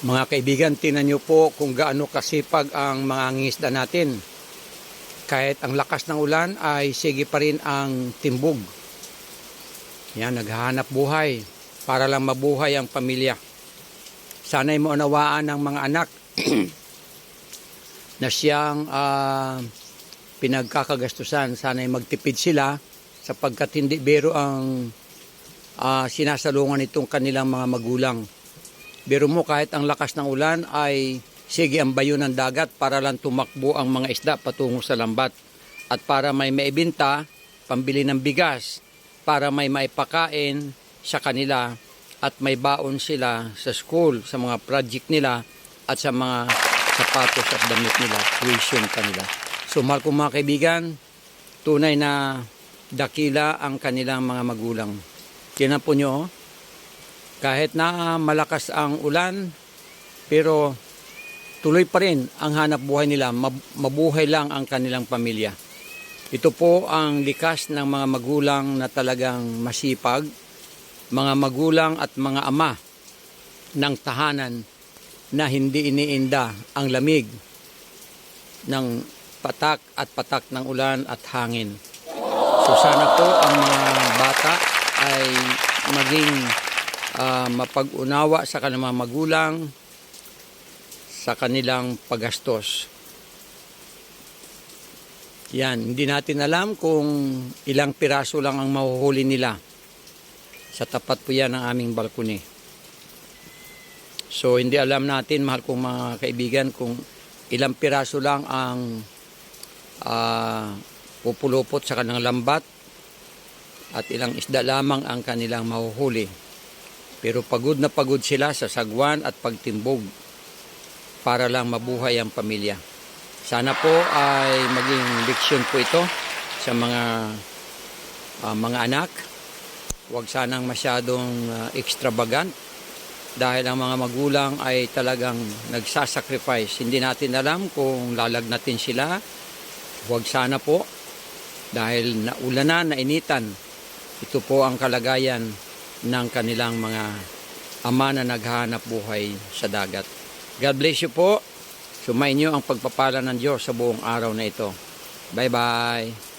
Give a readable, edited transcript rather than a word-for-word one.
Mga kaibigan, tingnan nyo po kung gaano kasipag ang mga ngisda natin. Kahit ang lakas ng ulan ay sige pa rin ang timbog. Yan, naghahanap buhay para lang mabuhay ang pamilya. Sana'y maunawaan ng mga anak na siyang pinagkakagastusan. Sana'y magtipid sila sapagkat hindi biro ang sinasalungan itong kanilang mga magulang. Biro mo kahit ang lakas ng ulan ay sige ang bayo ng dagat para lang tumakbo ang mga isda patungo sa lambat. At para may maibenta, pambili ng bigas, para may maipakain sa kanila at may baon sila sa school, sa mga project nila at sa mga sapatos at damit nila, tuition kanila. So mahal kong mga kaibigan, tunay na dakila ang kanilang mga magulang. Tingnan po nyo, kahit na malakas ang ulan, pero tuloy pa rin ang hanap buhay nila, mabuhay lang ang kanilang pamilya. Ito po ang likas ng mga magulang na talagang masipag, mga magulang at mga ama ng tahanan na hindi iniinda ang lamig ng patak at patak ng ulan at hangin. So sana po ang mga bata ay maging mapag-unawa sa kanilang mga magulang sa kanilang paggastos. Yan, hindi natin alam kung ilang piraso lang ang mahuhuli nila. Sa tapat po yan ng aming balkoni. So hindi alam natin, mahal kong mga kaibigan, kung ilang piraso lang ang pupulupot sa kanilang lambat at ilang isda lamang ang kanilang mahuhuli. Pero pagod na pagod sila sa sagwan at pagtimbog para lang mabuhay ang pamilya. Sana po ay maging leksyon po ito sa mga anak. Huwag sanang masyadong extravagant dahil ang mga magulang ay talagang nagsasacrifice. Hindi natin alam kung lalagnatin sila. Huwag sana po dahil naulanan, nainitan. Ito po ang kalagayan ng kanilang mga ama na naghahanap buhay sa dagat. God bless you po. Sumainyo ang pagpapala ng Diyos sa buong araw na ito. Bye-bye.